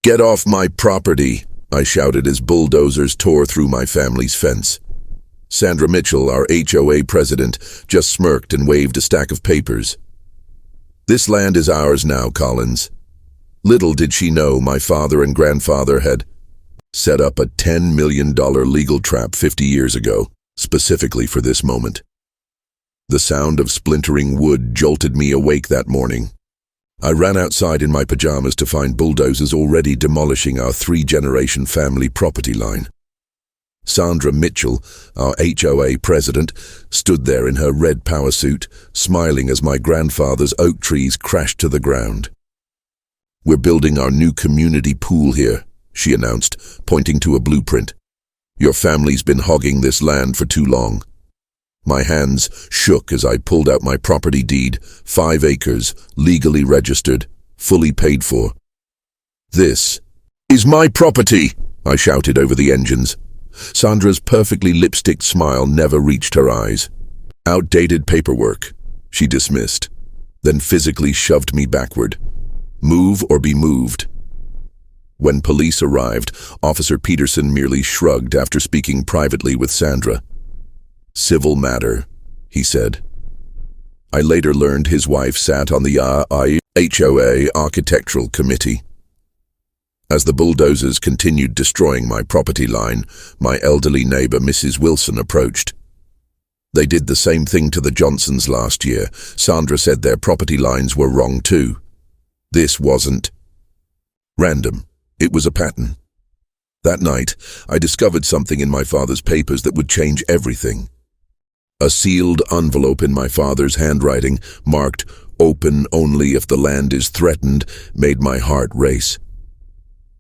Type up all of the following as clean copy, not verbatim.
"Get off my property," I shouted as bulldozers tore through my family's fence. Sandra Mitchell, our HOA president, just smirked and waved a stack of papers. "This land is ours now, Collins." Little did she know my father and grandfather had set up a $10 million legal trap 50 years ago, specifically for this moment. The sound of splintering wood jolted me awake that morning. I ran outside in my pajamas to find bulldozers already demolishing our three-generation family property line. Sandra Mitchell, our HOA president, stood there in her red power suit, smiling as my grandfather's oak trees crashed to the ground. "We're building our new community pool here," she announced, pointing to a blueprint. "Your family's been hogging this land for too long." My hands shook as I pulled out my property deed, 5 acres, legally registered, fully paid for. "This is my property," I shouted over the engines. Sandra's perfectly lipstick smile never reached her eyes. "Outdated paperwork," she dismissed, then physically shoved me backward. "Move or be moved." When police arrived, Officer Peterson merely shrugged after speaking privately with Sandra. "Civil matter," he said. I later learned his wife sat on the HOA Architectural Committee. As the bulldozers continued destroying my property line, my elderly neighbor, Mrs. Wilson, approached. "They did the same thing to the Johnsons last year. Sandra said their property lines were wrong too. This wasn't random. It was a pattern." That night, I discovered something in my father's papers that would change everything. A sealed envelope in my father's handwriting, marked "Open only if the land is threatened," made my heart race.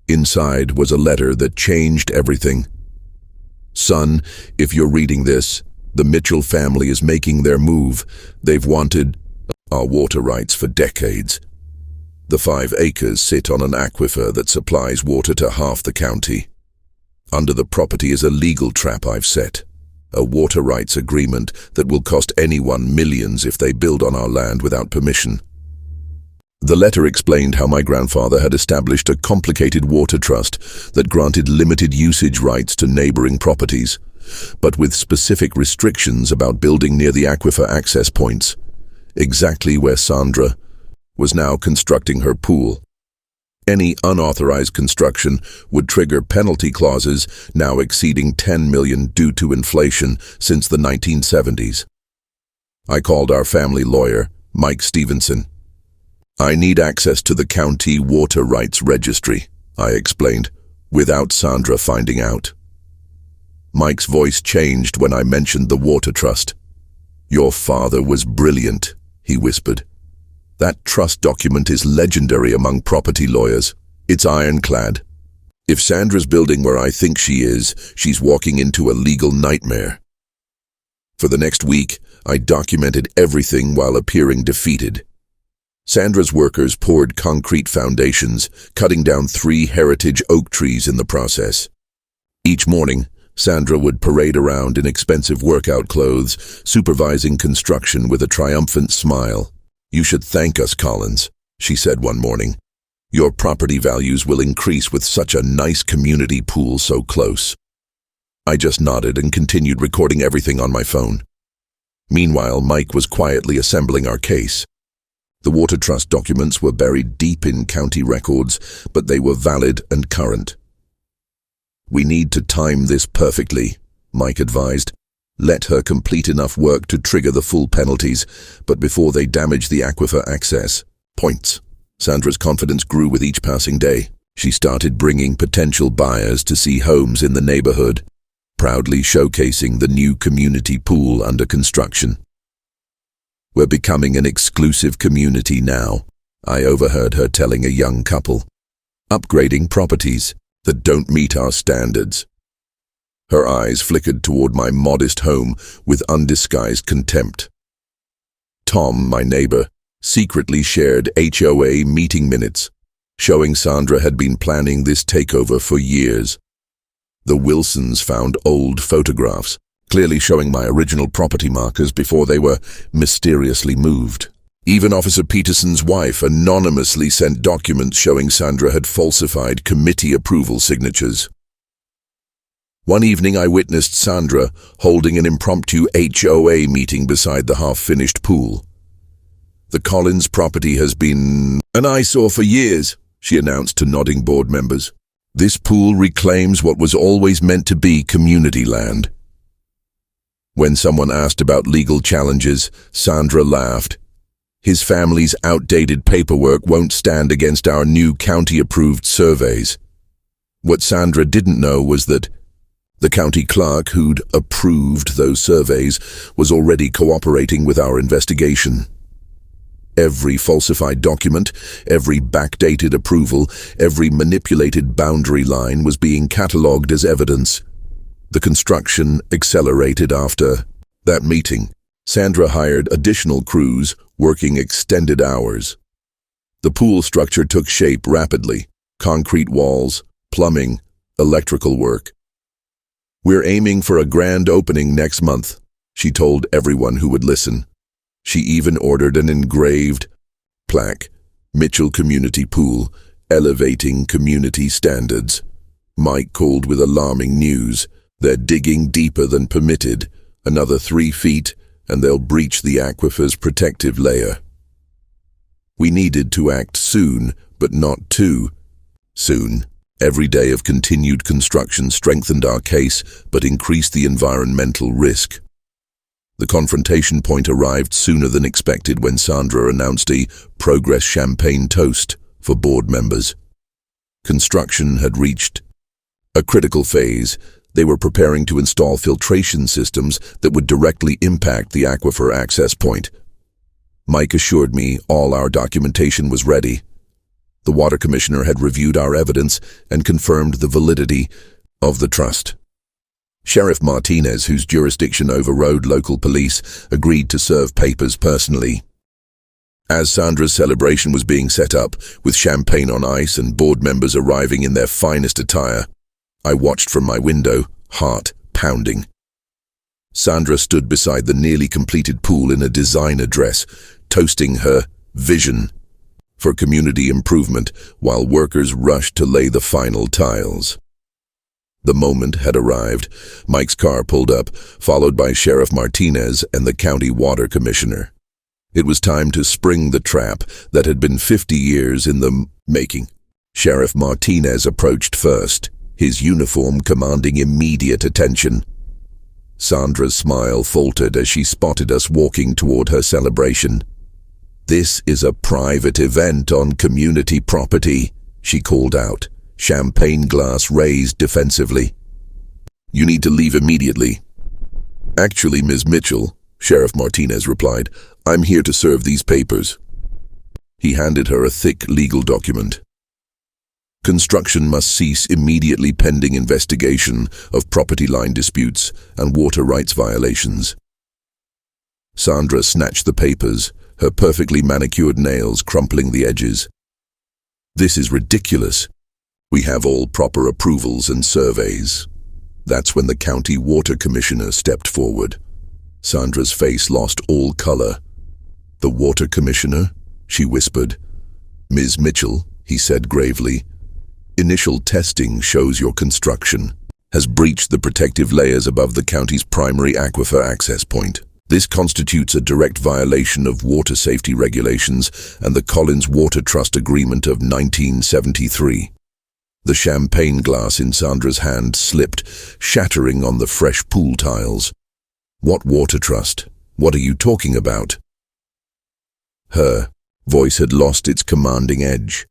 Inside was a letter that changed everything. "Son, if you're reading this, the Mitchell family is making their move. They've wanted our water rights for decades. The 5 acres sit on an aquifer that supplies water to half the county. Under the property is a legal trap I've set, a water rights agreement that will cost anyone millions if they build on our land without permission." The letter explained how my grandfather had established a complicated water trust that granted limited usage rights to neighboring properties, but with specific restrictions about building near the aquifer access points, exactly where Sandra was now constructing her pool. Any unauthorized construction would trigger penalty clauses now exceeding $10 million due to inflation since the 1970s. I called our family lawyer, Mike Stevenson. "I need access to the county water rights registry," I explained, without Sandra finding out. Mike's voice changed when I mentioned the water trust. "Your father was brilliant," he whispered. "That trust document is legendary among property lawyers. It's ironclad. If Sandra's building where I think she is, she's walking into a legal nightmare." For the next week, I documented everything while appearing defeated. Sandra's workers poured concrete foundations, cutting down 3 heritage oak trees in the process. Each morning, Sandra would parade around in expensive workout clothes, supervising construction with a triumphant smile. "You should thank us, Collins," she said one morning. "Your property values will increase with such a nice community pool so close." I just nodded and continued recording everything on my phone. Meanwhile, Mike was quietly assembling our case. The water trust documents were buried deep in county records, but they were valid and current. "We need to time this perfectly," Mike advised. "Let her complete enough work to trigger the full penalties, but before they damage the aquifer access points." Sandra's confidence grew with each passing day. She started bringing potential buyers to see homes in the neighborhood, proudly showcasing the new community pool under construction. "We're becoming an exclusive community now," I overheard her telling a young couple. "Upgrading properties that don't meet our standards." Her eyes flickered toward my modest home with undisguised contempt. Tom, my neighbor, secretly shared HOA meeting minutes, showing Sandra had been planning this takeover for years. The Wilsons found old photographs, clearly showing my original property markers before they were mysteriously moved. Even Officer Peterson's wife anonymously sent documents showing Sandra had falsified committee approval signatures. One evening I witnessed Sandra holding an impromptu HOA meeting beside the half-finished pool. "The Collins property has been an eyesore for years," she announced to nodding board members. "This pool reclaims what was always meant to be community land." When someone asked about legal challenges, Sandra laughed. "His family's outdated paperwork won't stand against our new county-approved surveys." What Sandra didn't know was that the county clerk who'd approved those surveys was already cooperating with our investigation. Every falsified document, every backdated approval, every manipulated boundary line was being catalogued as evidence. The construction accelerated after that meeting. Sandra hired additional crews, working extended hours. The pool structure took shape rapidly: concrete walls, plumbing, electrical work. "We're aiming for a grand opening next month," she told everyone who would listen. She even ordered an engraved plaque: "Mitchell Community Pool, elevating community standards." Mike called with alarming news: "They're digging deeper than permitted. Another 3 feet, and they'll breach the aquifer's protective layer." We needed to act soon, but not too soon. Every day of continued construction strengthened our case, but increased the environmental risk. The confrontation point arrived sooner than expected when Sandra announced a progress champagne toast for board members. Construction had reached a critical phase. They were preparing to install filtration systems that would directly impact the aquifer access point. Mike assured me all our documentation was ready. The water commissioner had reviewed our evidence and confirmed the validity of the trust. Sheriff Martinez, whose jurisdiction overrode local police, agreed to serve papers personally. As Sandra's celebration was being set up, with champagne on ice and board members arriving in their finest attire, I watched from my window, heart pounding. Sandra stood beside the nearly completed pool in a designer dress, toasting her vision for community improvement while workers rushed to lay the final tiles. The moment had arrived. Mike's car pulled up, followed by Sheriff Martinez and the county water commissioner. It was time to spring the trap that had been 50 years in the making. Sheriff Martinez approached first, his uniform commanding immediate attention. Sandra's smile faltered as she spotted us walking toward her celebration. "This is a private event on community property," she called out, champagne glass raised defensively. "You need to leave immediately." "Actually, Ms. Mitchell," Sheriff Martinez replied, "I'm here to serve these papers." He handed her a thick legal document. "Construction must cease immediately pending investigation of property line disputes and water rights violations." Sandra snatched the papers, her perfectly manicured nails crumpling the edges. "This is ridiculous. We have all proper approvals and surveys." That's when the county water commissioner stepped forward. Sandra's face lost all color. "The water commissioner?" she whispered. "Ms. Mitchell," he said gravely, "initial testing shows your construction has breached the protective layers above the county's primary aquifer access point. This constitutes a direct violation of water safety regulations and the Collins Water Trust Agreement of 1973. The champagne glass in Sandra's hand slipped, shattering on the fresh pool tiles. "What water trust? What are you talking about?" Her voice had lost its commanding edge.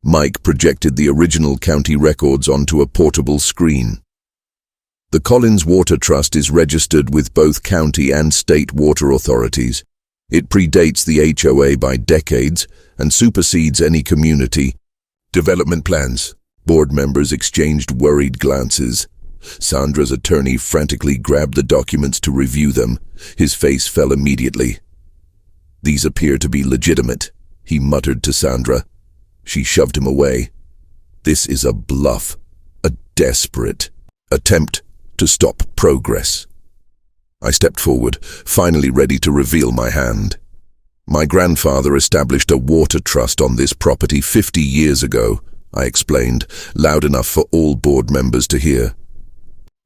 Mike projected the original county records onto a portable screen. "The Collins Water Trust is registered with both county and state water authorities. It predates the HOA by decades and supersedes any community development plans." Board members exchanged worried glances. Sandra's attorney frantically grabbed the documents to review them. His face fell immediately. "These appear to be legitimate," he muttered to Sandra. She shoved him away. "This is a bluff, a desperate attempt to stop progress." I stepped forward, finally ready to reveal my hand. My grandfather established a water trust on this property 50 years ago, I explained, loud enough for all board members to hear.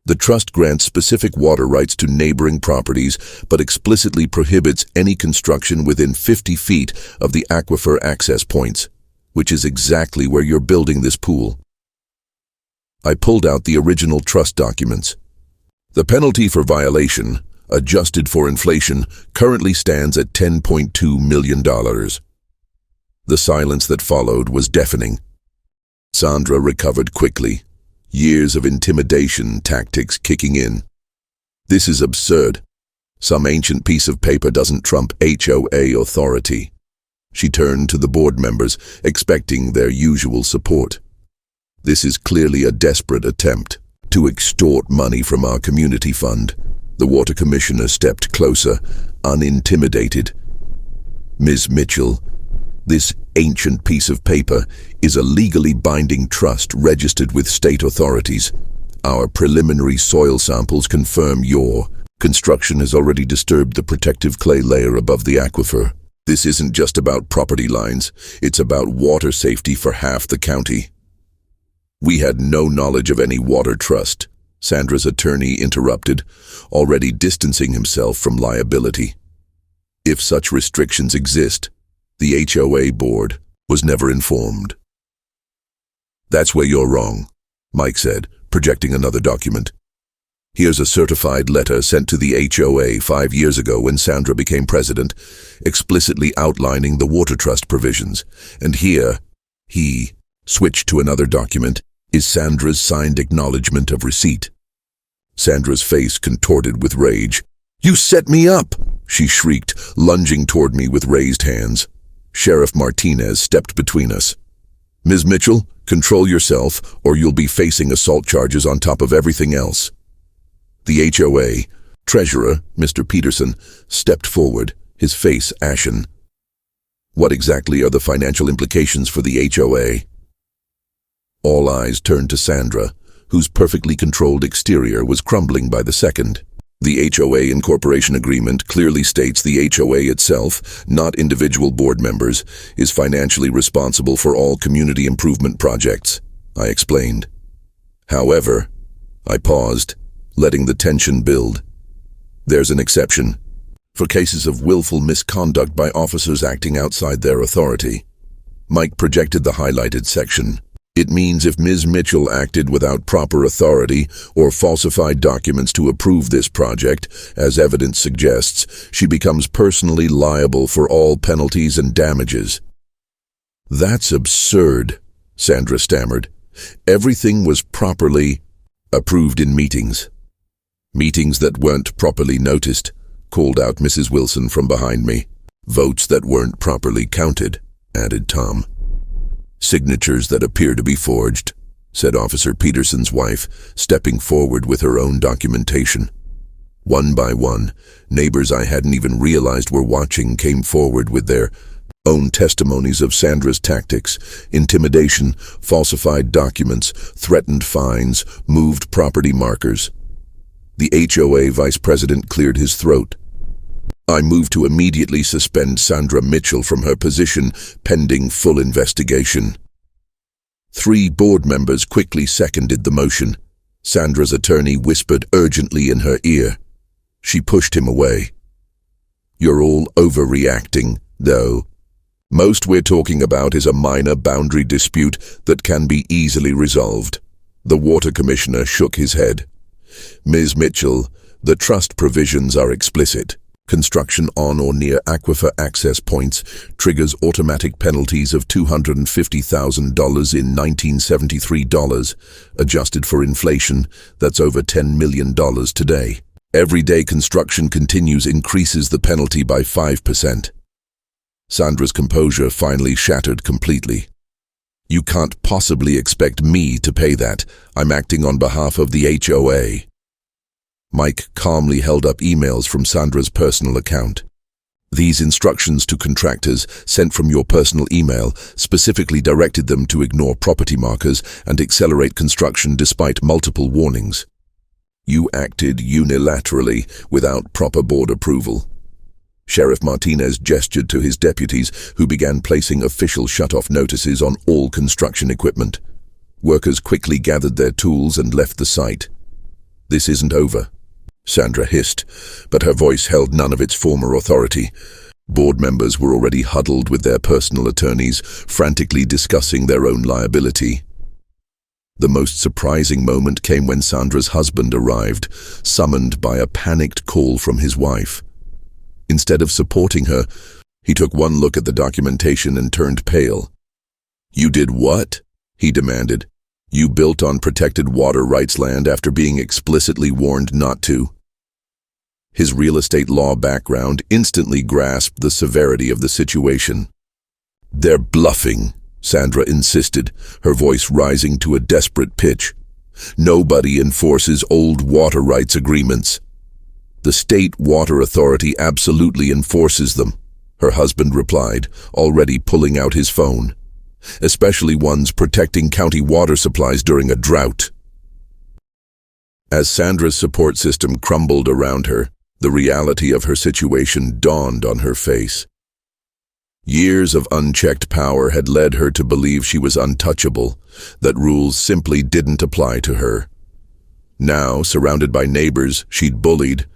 The trust grants specific water rights to neighboring properties, but explicitly prohibits any construction within 50 feet of the aquifer access points, which is exactly where you're building this pool. I pulled out the original trust documents. The penalty for violation, adjusted for inflation, currently stands at $10.2 million. The silence that followed was deafening. Sandra recovered quickly, years of intimidation tactics kicking in. This is absurd. Some ancient piece of paper doesn't trump HOA authority. She turned to the board members, expecting their usual support. This is clearly a desperate attempt to extort money from our community fund. The water commissioner stepped closer, unintimidated. Ms. Mitchell, this ancient piece of paper is a legally binding trust registered with state authorities. Our preliminary soil samples confirm your construction has already disturbed the protective clay layer above the aquifer. This isn't just about property lines, it's about water safety for half the county. We had no knowledge of any water trust, Sandra's attorney interrupted, already distancing himself from liability. If such restrictions exist, the HOA board was never informed. That's where you're wrong, Mike said, projecting another document. Here's a certified letter sent to the HOA 5 years ago when Sandra became president, explicitly outlining the water trust provisions. And here, he switched to another document, is Sandra's signed acknowledgement of receipt. Sandra's face contorted with rage. "You set me up!" she shrieked, lunging toward me with raised hands. Sheriff Martinez stepped between us. "Ms. Mitchell, control yourself, or you'll be facing assault charges on top of everything else." The HOA treasurer, Mr. Peterson, stepped forward, his face ashen. "What exactly are the financial implications for the HOA?" All eyes turned to Sandra, whose perfectly controlled exterior was crumbling by the second. The HOA incorporation agreement clearly states the HOA itself, not individual board members, is financially responsible for all community improvement projects, I explained. However, I paused, letting the tension build. There's an exception, for cases of willful misconduct by officers acting outside their authority. Mike projected the highlighted section. It means if Ms. Mitchell acted without proper authority or falsified documents to approve this project, as evidence suggests, she becomes personally liable for all penalties and damages. "That's absurd," Sandra stammered. "Everything was properly approved in meetings." "Meetings that weren't properly noticed," called out Mrs. Wilson from behind me. "Votes that weren't properly counted," added Tom. "Signatures that appear to be forged," said Officer Peterson's wife, stepping forward with her own documentation. One by one, neighbors I hadn't even realized were watching came forward with their own testimonies of Sandra's tactics: intimidation, falsified documents, threatened fines, moved property markers. The HOA vice president cleared his throat. "I move to immediately suspend Sandra Mitchell from her position pending full investigation." 3 board members quickly seconded the motion. Sandra's attorney whispered urgently in her ear. She pushed him away. "You're all overreacting, though. Most we're talking about is a minor boundary dispute that can be easily resolved." The water commissioner shook his head. "Ms. Mitchell, the trust provisions are explicit. Construction on or near aquifer access points triggers automatic penalties of $250,000 in 1973 dollars. Adjusted for inflation, that's over $10 million today. Everyday construction continues increases the penalty by 5%. Sandra's composure finally shattered completely. "You can't possibly expect me to pay that. I'm acting on behalf of the HOA." Mike calmly held up emails from Sandra's personal account. "These instructions to contractors, sent from your personal email, specifically directed them to ignore property markers and accelerate construction despite multiple warnings. You acted unilaterally without proper board approval." Sheriff Martinez gestured to his deputies, who began placing official shut-off notices on all construction equipment. Workers quickly gathered their tools and left the site. "This isn't over," Sandra hissed, but her voice held none of its former authority. Board members were already huddled with their personal attorneys, frantically discussing their own liability. The most surprising moment came when Sandra's husband arrived, summoned by a panicked call from his wife. Instead of supporting her, he took one look at the documentation and turned pale. "You did what?" he demanded. "You built on protected water rights land after being explicitly warned not to." His real estate law background instantly grasped the severity of the situation. "They're bluffing," Sandra insisted, her voice rising to a desperate pitch. "Nobody enforces old water rights agreements. The state water authority absolutely enforces them," her husband replied, already pulling out his phone. "Especially ones protecting county water supplies during a drought." As Sandra's support system crumbled around her, the reality of her situation dawned on her face. Years of unchecked power had led her to believe she was untouchable, that rules simply didn't apply to her. Now, surrounded by neighbors she'd bullied,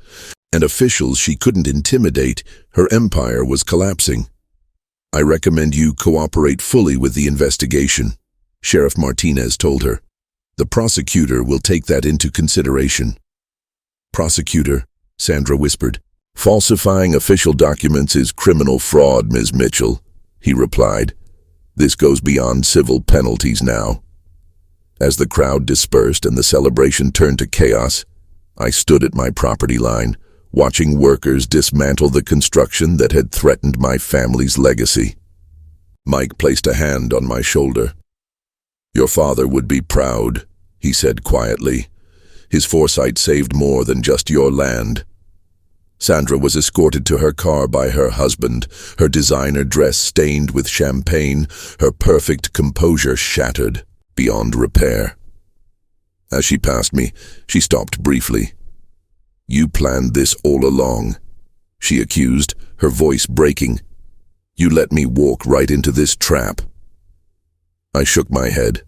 and officials she couldn't intimidate, her empire was collapsing. "I recommend you cooperate fully with the investigation," Sheriff Martinez told her. "The prosecutor will take that into consideration." "Prosecutor?" Sandra whispered. "Falsifying official documents is criminal fraud, Ms. Mitchell," he replied. "This goes beyond civil penalties now." As the crowd dispersed and the celebration turned to chaos, I stood at my property line, watching workers dismantle the construction that had threatened my family's legacy. Mike placed a hand on my shoulder. "Your father would be proud," he said quietly. "His foresight saved more than just your land." Sandra was escorted to her car by her husband, her designer dress stained with champagne, her perfect composure shattered beyond repair. As she passed me, she stopped briefly. "You planned this all along," she accused, her voice breaking. "You let me walk right into this trap." I shook my head.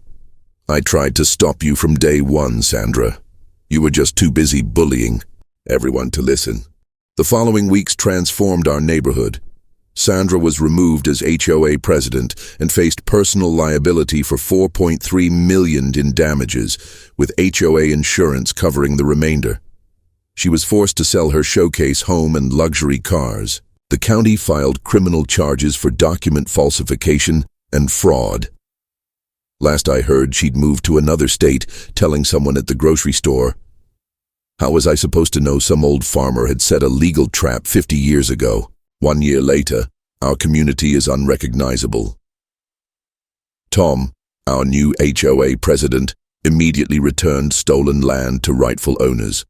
"I tried to stop you from day one, Sandra. You were just too busy bullying everyone to listen." The following weeks transformed our neighborhood. Sandra was removed as HOA president and faced personal liability for $4.3 million in damages, with HOA insurance covering the remainder. She was forced to sell her showcase home and luxury cars. The county filed criminal charges for document falsification and fraud. Last I heard, she'd moved to another state, telling someone at the grocery store. How was I supposed to know some old farmer had set a legal trap 50 years ago? 1 year later, our community is unrecognizable. Tom, our new HOA president, immediately returned stolen land to rightful owners.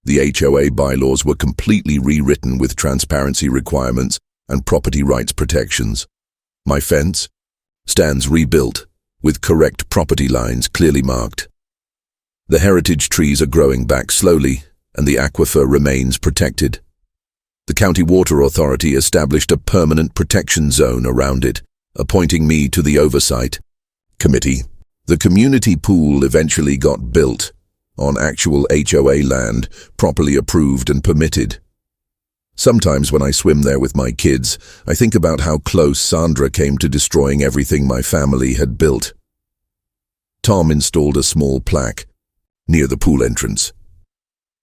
The HOA bylaws were completely rewritten with transparency requirements and property rights protections. My fence stands rebuilt, with correct property lines clearly marked. The heritage trees are growing back slowly, and the aquifer remains protected. The County Water Authority established a permanent protection zone around it, appointing me to the Oversight Committee. The community pool eventually got built, on actual HOA land, properly approved and permitted. Sometimes when I swim there with my kids, I think about how close Sandra came to destroying everything my family had built. Tom installed a small plaque near the pool entrance.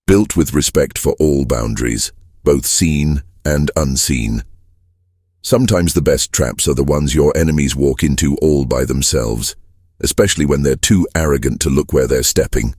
Built with respect for all boundaries, both seen and unseen. Sometimes the best traps are the ones your enemies walk into all by themselves, especially when they're too arrogant to look where they're stepping.